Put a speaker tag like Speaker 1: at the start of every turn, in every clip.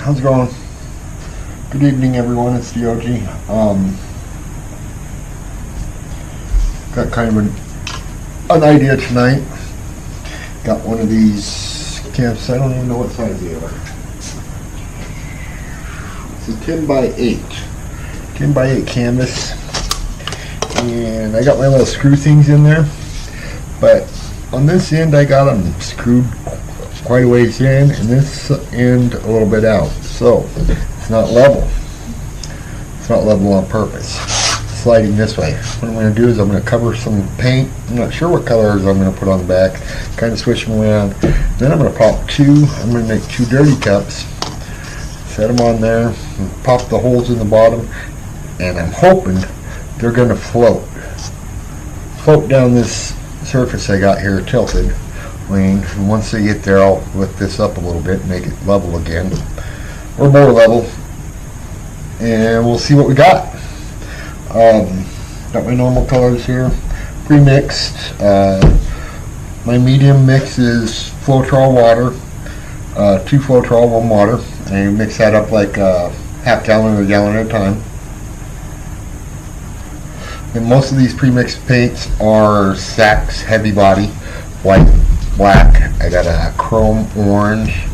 Speaker 1: how's it going? Good evening, everyone. It's DOG. Got kind of an idea tonight. Got one of these camps. I don't even know what size they are. It's a 10 by 8. 10 by 8 canvas. And I got my little screw things in there. But on this end, I got them screwed quite a ways in, and this end a little bit out. So it's not level. It's not level on purpose. Sliding this way. What I'm going to do is I'm going to cover some paint. I'm not sure what colors I'm going to put on the back. Kind of switch them around. Then I'm going to pop two. I'm going to make 2 dirty cups. Set them on there. And pop the holes in the bottom. And I'm hoping they're going to float. Float down this surface I got here tilted. And once they get there, I'll lift this up a little bit and make it level again, or more level, and we'll see what we got. Got my normal colors here, pre-mixed. My medium mix is Floetrol water, 2 Floetrol, 1 water. I mix that up like a half gallon or a gallon at a time. And most of these pre-mixed paints are Saks heavy body, white, black. I got a chrome orange.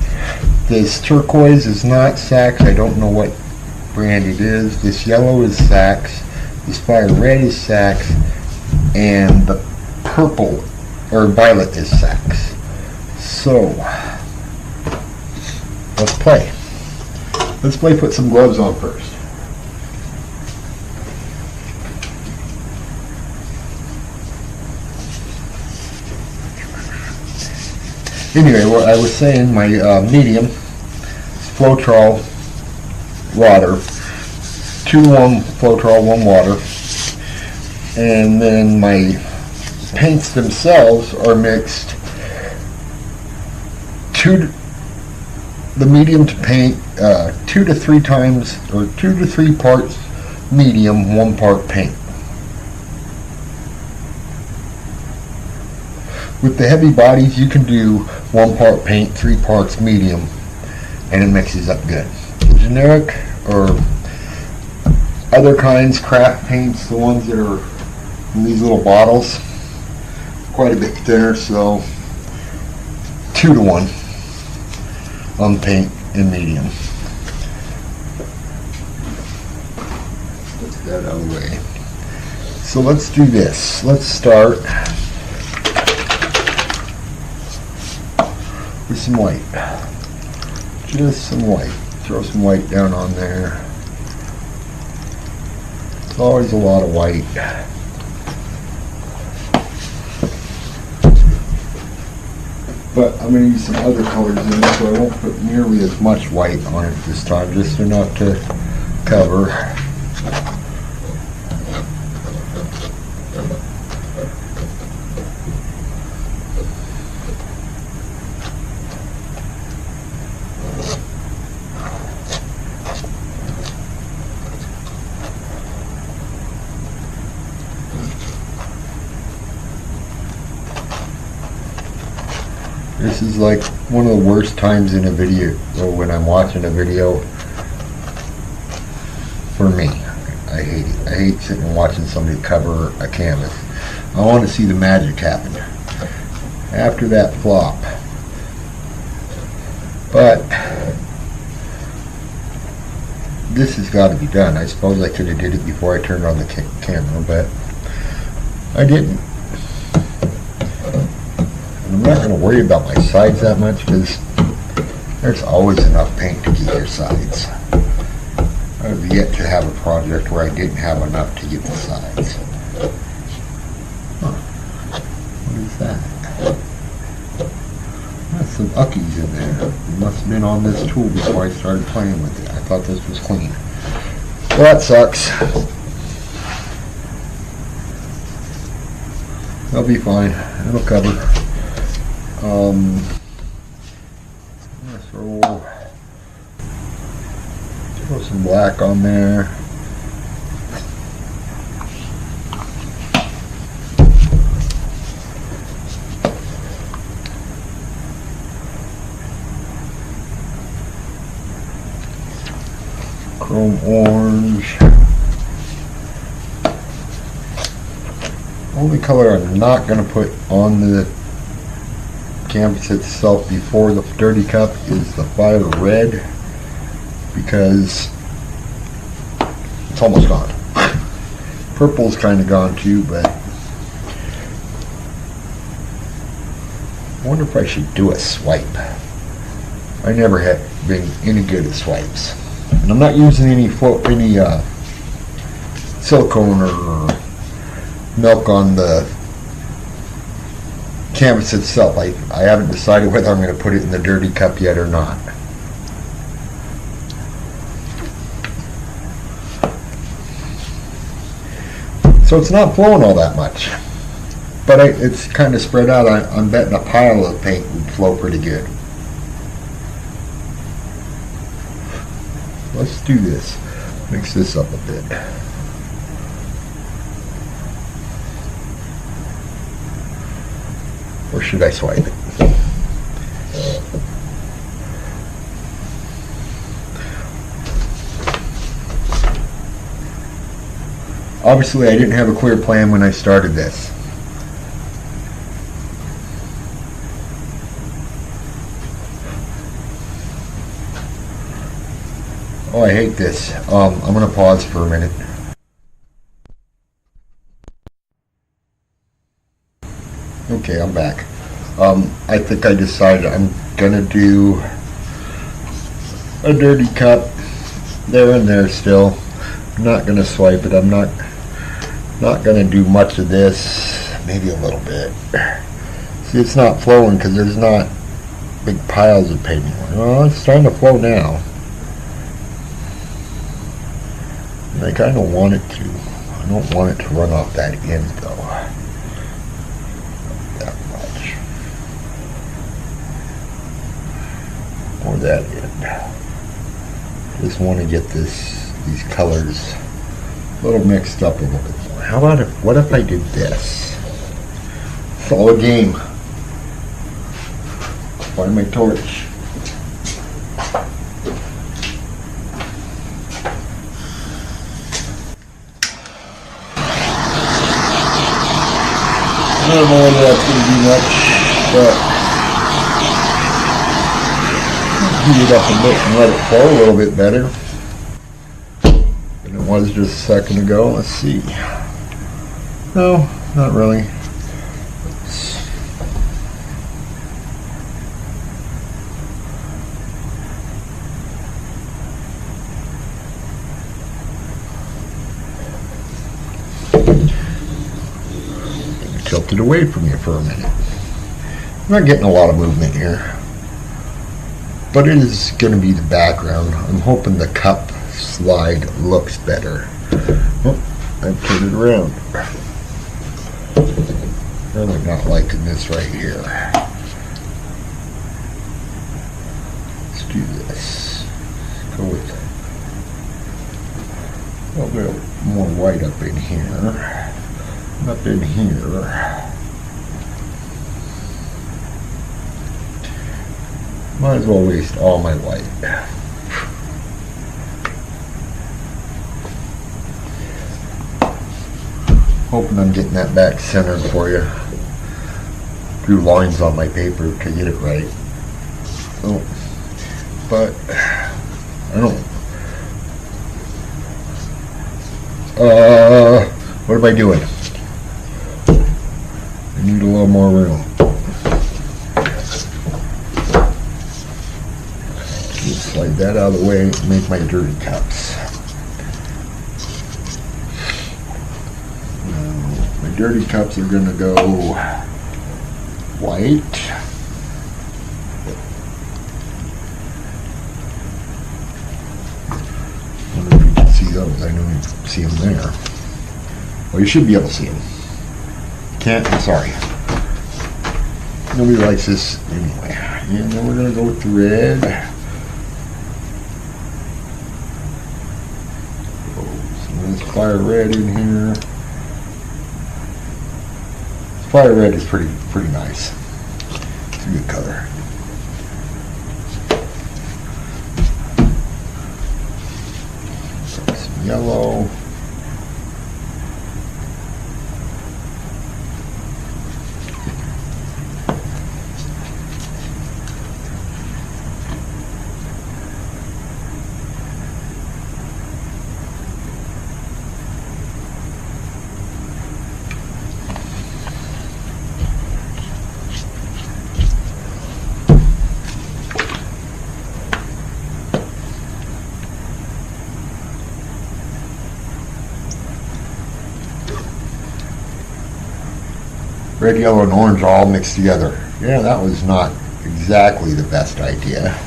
Speaker 1: This turquoise is not Saks. I don't know what brand it is. This yellow is Saks. This fire red is Saks. And the purple or violet is Saks. So let's play. Let's play. Put some gloves on first. Anyway, what I was saying, my medium Floetrol water, 2-1 Floetrol, 1 water, and then my paints themselves are mixed. The medium to paint 2 to 3 times, or 2 to 3 parts medium, 1 part paint. With the heavy bodies, you can do 1 part paint, 3 parts medium, and it mixes up good. The generic or other kinds, craft paints, the ones that are in these little bottles, quite a bit thinner, so 2 to 1 on paint and medium. Let's get that out of the way. So let's do this. Let's start with some white. Just some white. Throw some white down on there. It's always a lot of white. But I'm going to use some other colors in it, so I won't put nearly as much white on it this time, just enough to cover. This is like one of the worst times in a video, or when I'm watching a video, for me. I hate it. I hate sitting and watching somebody cover a canvas. I want to see the magic happen after that flop. But this has got to be done. I suppose I could have did it before I turned on the camera, but I didn't. I'm not going to worry about my sides that much, because there's always enough paint to get your sides. I've yet to have a project where I didn't have enough to get the sides. Huh. What is that? That's some uckies in there. It must have been on this tool before I started playing with it. I thought this was clean. Well, that sucks. That'll be fine. It'll cover. I'm gonna throw some black on there. chrome orange. Only color I'm not going to put on the canvas itself before the Dirty Cup is the fire red, because it's almost gone. Purple's kind of gone too, but I wonder if I should do a swipe. I never have been any good at swipes, and I'm not using any silicone or milk on the canvas itself. I haven't decided whether I'm going to put it in the Dirty Cup yet or not. So it's not flowing all that much, but it's kind of spread out. I'm betting a pile of paint would flow pretty good. Let's do this. Mix this up a bit. Or should I swipe it? Obviously, I didn't have a clear plan when I started this. Oh, I hate this. I'm going to pause for a minute. Okay, I'm back. I think I decided I'm going to do a Dirty Cup there and there still. I'm not going to swipe it. I'm not going to do much of this. Maybe a little bit. See, it's not flowing because there's not big piles of paint anymore. Well, it's starting to flow now. I kind of want it to. I don't want it to run off that end though. Not that much. Or that end. Just want to get these colors a little mixed up a little bit more. How about what if I did this? It's all a game. Find my torch. I don't know whether that's going to do much, but heat it up a bit and let it flow a little bit better than it was just a second ago. Let's see. No, not really. Tilted away from you for a minute. I'm not getting a lot of movement here, but it is going to be the background. I'm hoping the cup slide looks better. Oh, I've turned it around. Really not liking this right here. Let's do this. Let's go with a little bit more white up in here. Up in here. Might as well waste all my white. Hoping I'm getting that back centered for you. Drew lines on my paper to get it right. Oh, but I don't. What am I doing? I need a little more room. Just slide that out of the way and make my Dirty Cups. Now, my Dirty Cups are going to go white. I wonder if you can see those. I know you can see them there. Well, you should be able to see them. Can't, I'm sorry. Nobody likes this anyway. And then we're going to go with the red. So let's fire red in here. Fire red is pretty nice. It's a good color. yellow. Red, yellow, and orange all mixed together. Yeah, that was not exactly the best idea.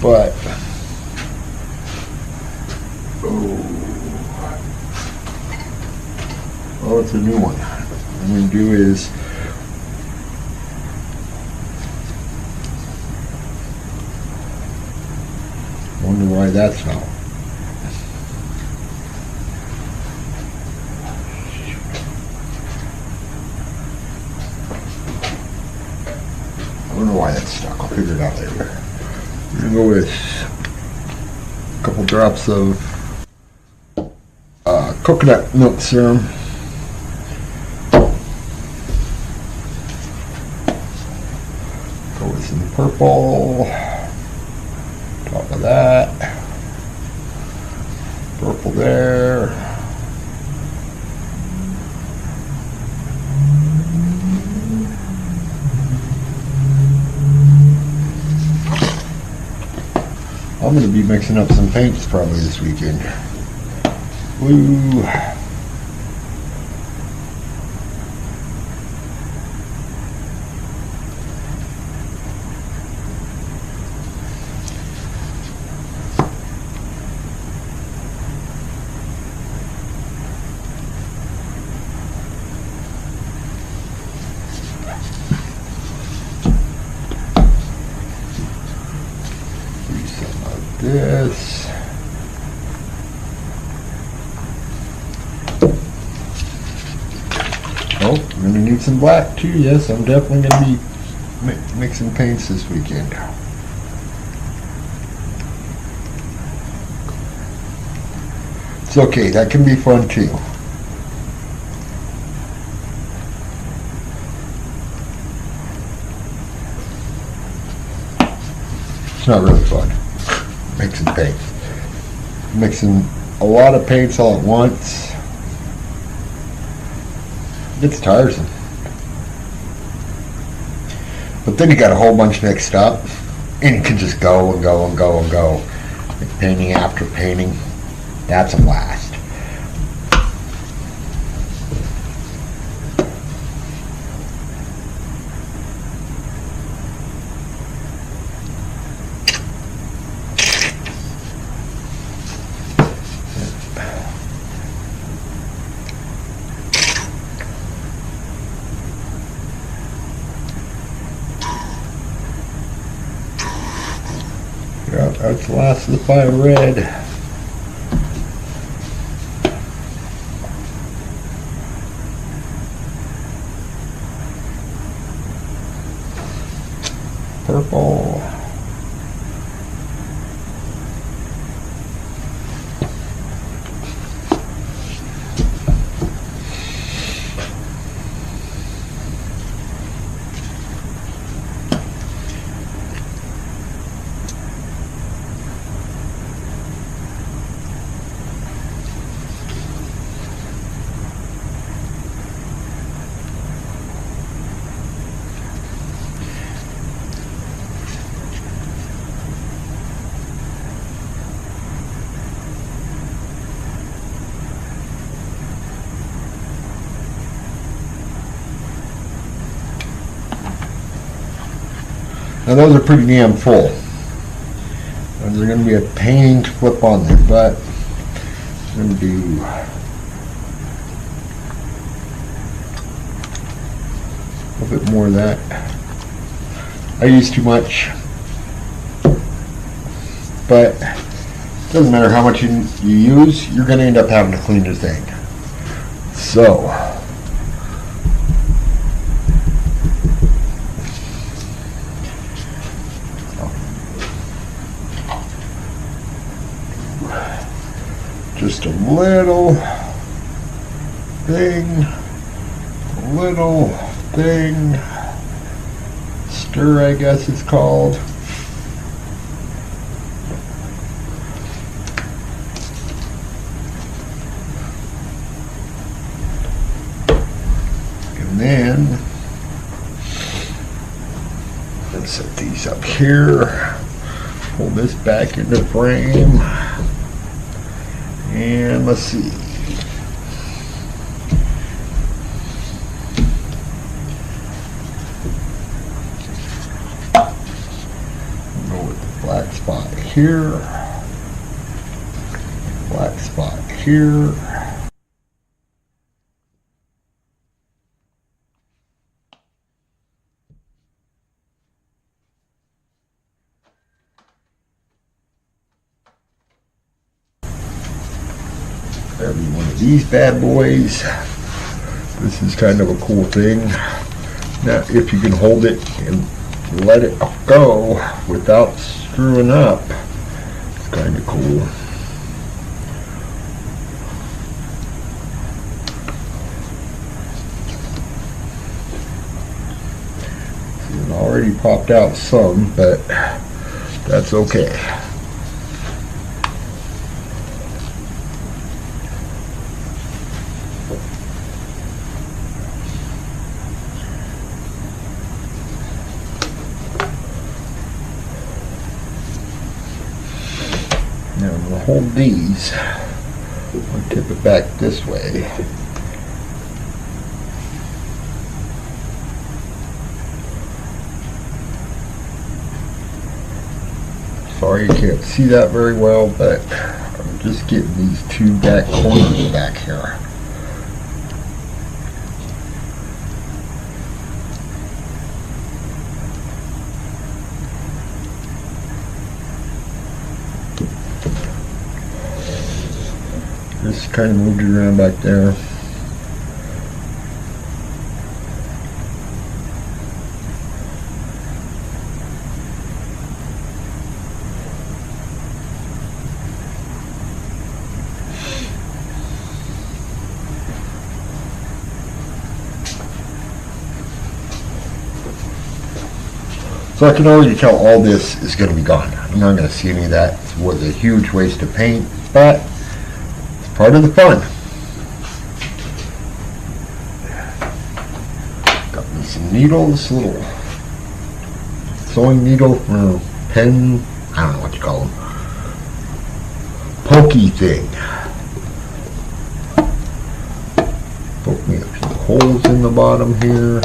Speaker 1: But, oh, it's a new one. What I'm going to do is wonder why that's not. I don't know why that's stuck. I'll figure it out later. I'm going to go with a couple drops of coconut milk serum. Go with some purple. Top of that. Purple there. I'm going to be mixing up some paints probably this weekend. Blue. This. Oh, I'm going to need some black too. Yes, I'm definitely going to be mixing paints this weekend. It's okay, that can be fun too. It's not really fun. Mixing paints. Mixing a lot of paints all at once. It's tiresome. But then you got a whole bunch mixed up, and you can just go and go and go and go. Like painting after painting. That's a blast. Yeah, that's the last of the fire red. Purple. Now those are pretty damn full. And they're going to be a pain to flip on there, but I'm going to do a little bit more of that. I use too much, but it doesn't matter how much you use, you're going to end up having to clean your thing. So just a little thing, stir, I guess it's called. And then let's set these up here. Pull this back into frame. And let's see. Go with the black spot here. Black spot here. Every one of these bad boys. This is kind of a cool thing. Now, if you can hold it and let it go without screwing up, it's kind of cool. It already popped out some, but that's okay. Now we'll hold these, we'll tip it back this way. Sorry you can't see that very well, but I'm just getting these two back corners back here. Just kind of moved it around back there. So I can already tell all this is going to be gone. I'm not going to see any of that. It was a huge waste of paint, but part of the fun. Got me some needles, little sewing needle for pen, I don't know what you call them, pokey thing. Poke me a few holes in the bottom here.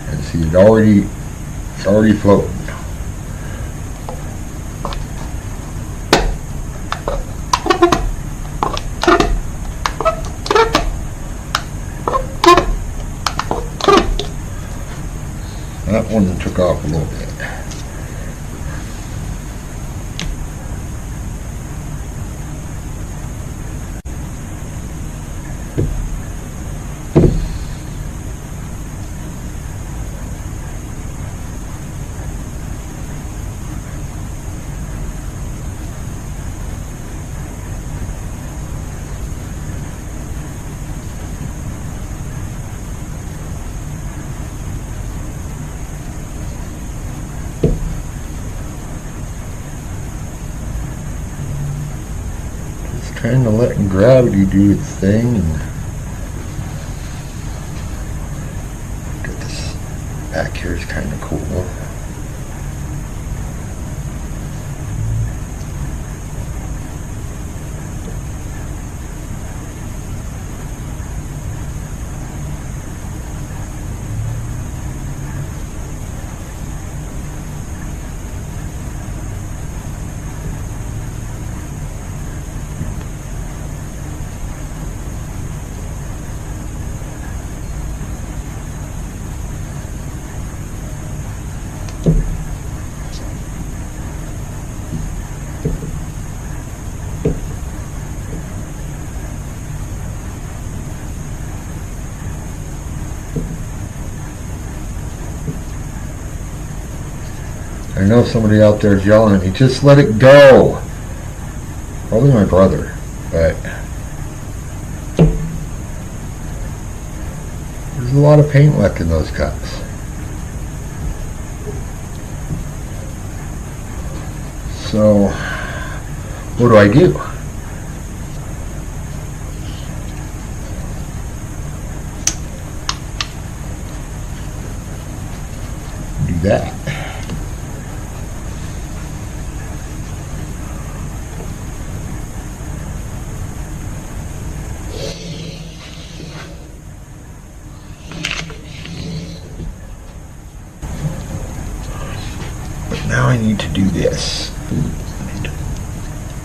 Speaker 1: And see, it's already floating. That one took off a little bit. Kind of letting gravity do its thing. And get this back here is kind of cool. I know somebody out there is yelling at me, just let it go. Probably my brother, but there's a lot of paint left in those cups. So, what do I do? Do that. But now I need to do this. I need to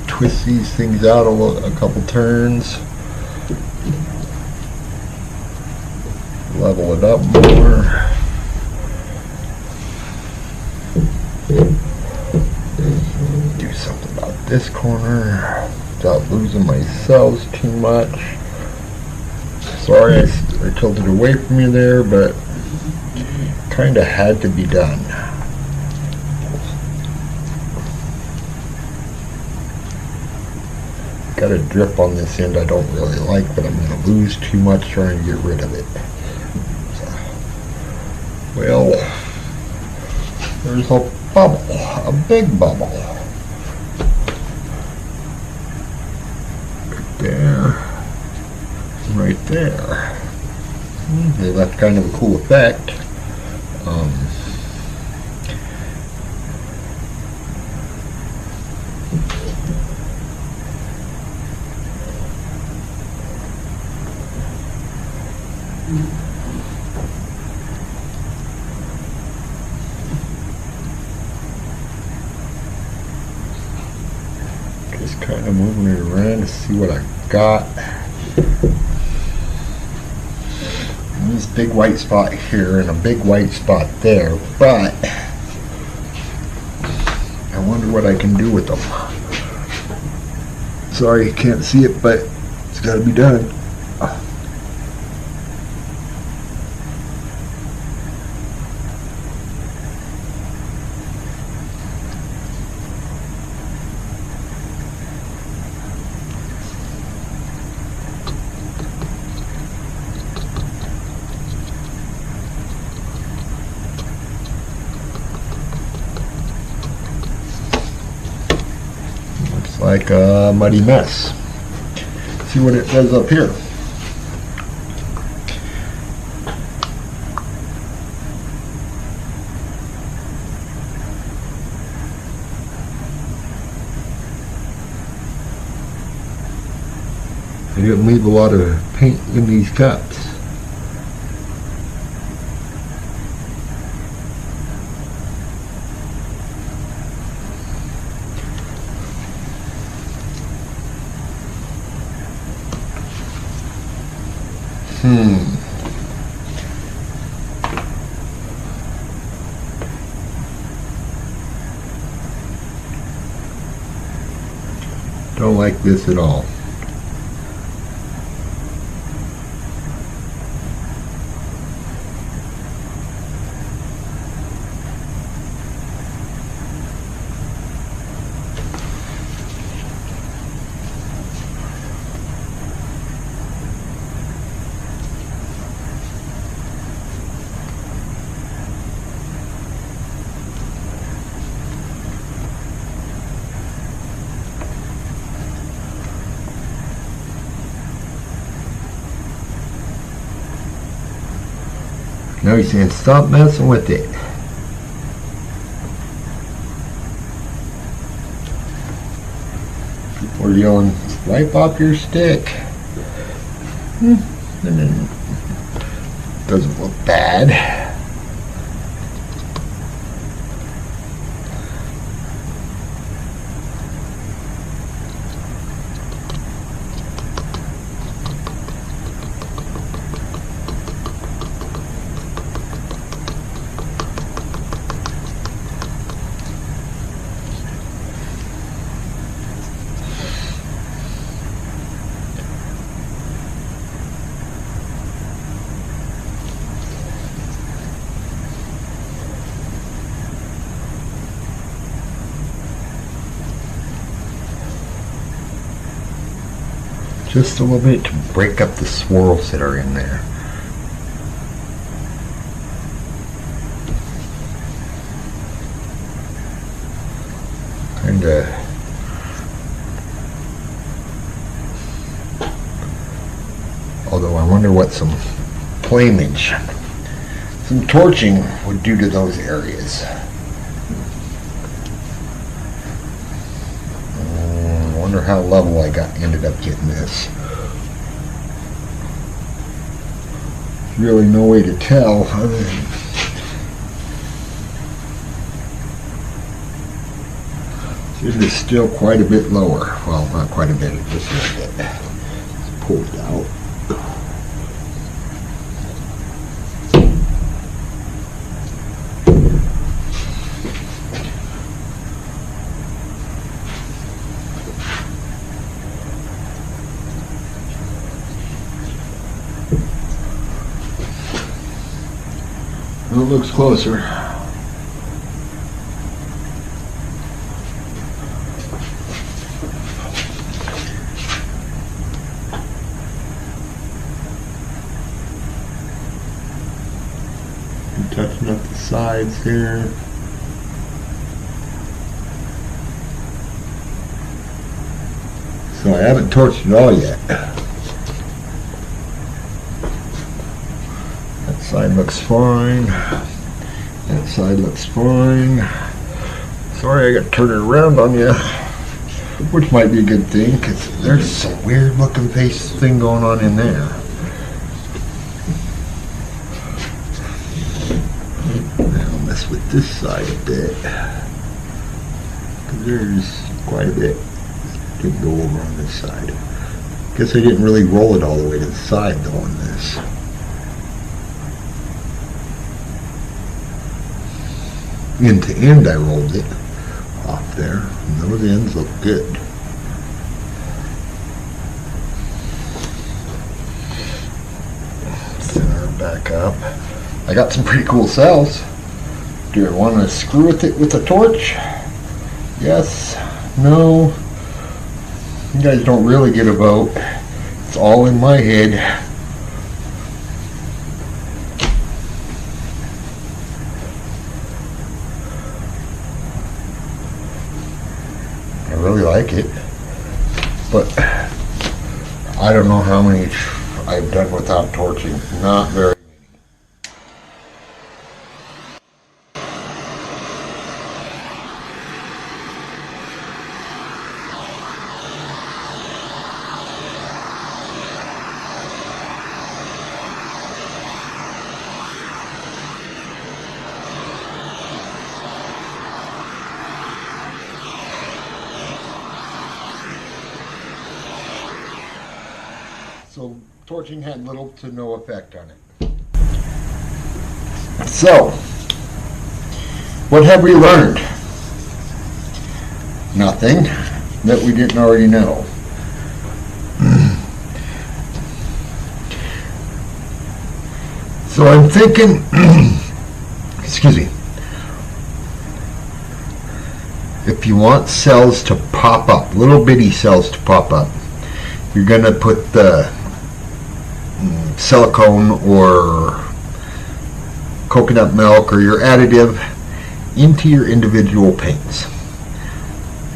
Speaker 1: twist these things out a couple turns. Level it up more. Do something about this corner without losing my cells too much. Sorry I tilted away from you there, but kinda had to be done. Got a drip on this end I don't really like, but I'm going to lose too much trying to get rid of it. So, well, there's a bubble, a big bubble. Right there, right there. They left kind of a cool effect. Just kind of moving it around to see what I got. This big white spot here and a big white spot there, but I wonder what I can do with them. Sorry you can't see it, but it's got to be done. Like a muddy mess. See what it does up here. I didn't leave a lot of paint in these cups. Don't like this at all. Now he's saying, stop messing with it. People are yelling, wipe off your stick. And then doesn't look bad. just a little bit to break up the swirls that are in there. Kinda although I wonder what some flamage, some torching would do to those areas. I wonder how level I ended up getting this. Really no way to tell other than it is still quite a bit lower. Well, not quite a bit, just a little bit. It's pulled out. It looks closer. I'm touching up the sides here. So I haven't torched it all yet. Side looks fine. That side looks fine. Sorry I got to turn it around on you, which might be a good thing because there's some weird looking face thing going on in there. I'll mess with this side a bit because there's quite a bit. Didn't go over on this side. Guess I didn't really roll it all the way to the side though on this. End to end I rolled it off there, and those ends look good. Center back up. I got some pretty cool cells. Do I want to screw with it with a torch? Yes. No. You guys don't really get a vote. It's all in my head. I really like it, but I don't know how many I've done without torching. Not very many. So torching had little to no effect on it. So, what have we learned? Nothing that we didn't already know. So I'm thinking, excuse me, if you want cells to pop up, little bitty cells to pop up, you're going to put the silicone or coconut milk or your additive into your individual paints.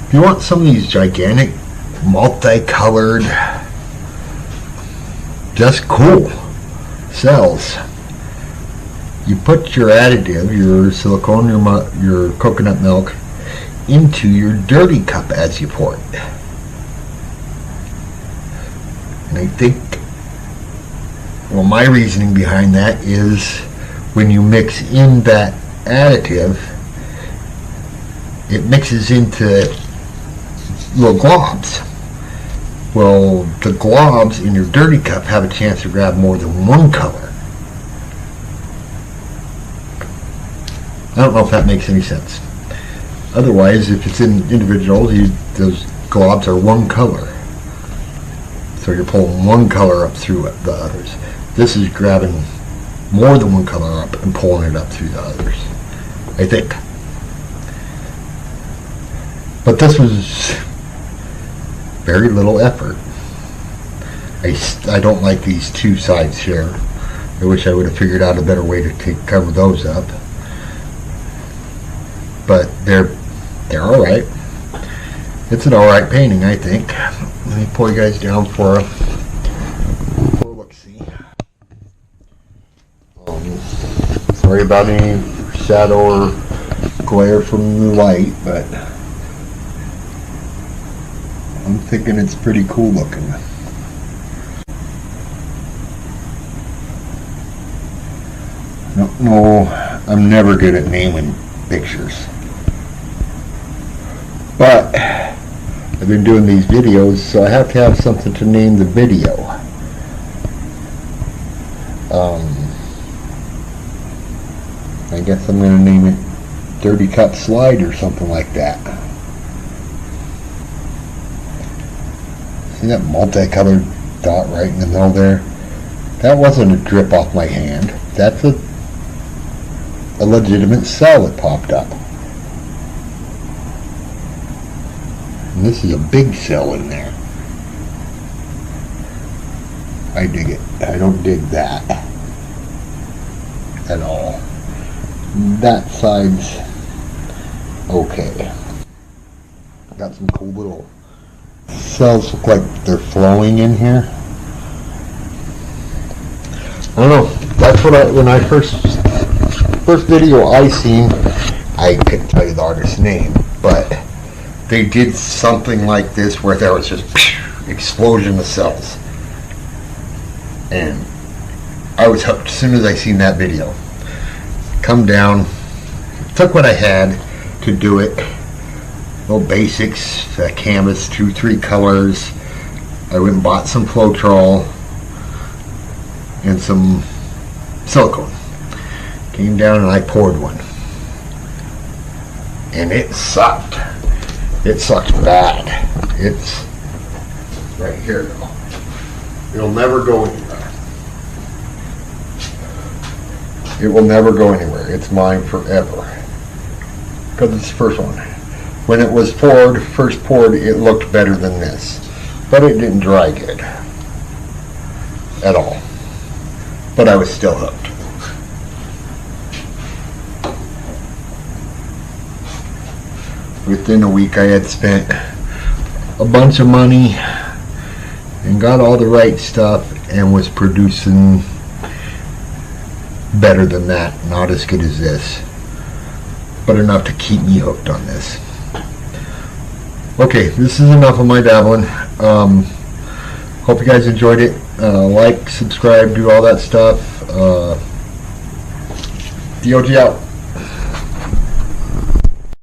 Speaker 1: If you want some of these gigantic multicolored just cool cells, you put your additive, your silicone, your coconut milk into your dirty cup as you pour it. And I think, well, my reasoning behind that is when you mix in that additive, it mixes into little globs. Well, the globs in your dirty cup have a chance to grab more than one color. I don't know if that makes any sense. Otherwise, if it's in individuals, those globs are one color. So you're pulling one color up through the others. This is grabbing more than one color up and pulling it up through the others, I think. But this was very little effort. I don't like these two sides here. I wish I would have figured out a better way to cover those up. But they're alright. It's an alright painting, I think. Let me pull you guys down for a look-see. Sorry about any shadow or glare from the light, but I'm thinking it's pretty cool looking. No, I'm never good at naming pictures. But I've been doing these videos, so I have to have something to name the video. I guess I'm going to name it Dirty Cut Slide or something like that. See that multicolored dot right in the middle there? That wasn't a drip off my hand. That's a legitimate cell that popped up. And this is a big cell in there. I dig it. I don't dig that at all. That side's okay. Got some cool little cells, look like they're flowing in here. I don't know. That's what when I first video I seen, I couldn't tell you the artist's name, but they did something like this where there was just explosion of cells, and I was hooked as soon as I seen that video. Come down, took what I had to do it. Little basics, canvas, 2-3 colors. I went and bought some Floetrol and some silicone. Came down and I poured one, and it sucked. It sucked bad. It's right here though. It'll never go anywhere. It will never go anywhere. It's mine forever. Because it's the first one. When it was first poured, it looked better than this. But it didn't dry good. At all. But I was still hooked. Within a week I had spent a bunch of money and got all the right stuff and was producing better than that. Not as good as this, but enough to keep me hooked on this. Okay, this is enough of my dabbling. Hope you guys enjoyed it. Like, subscribe, do all that stuff. DOG out.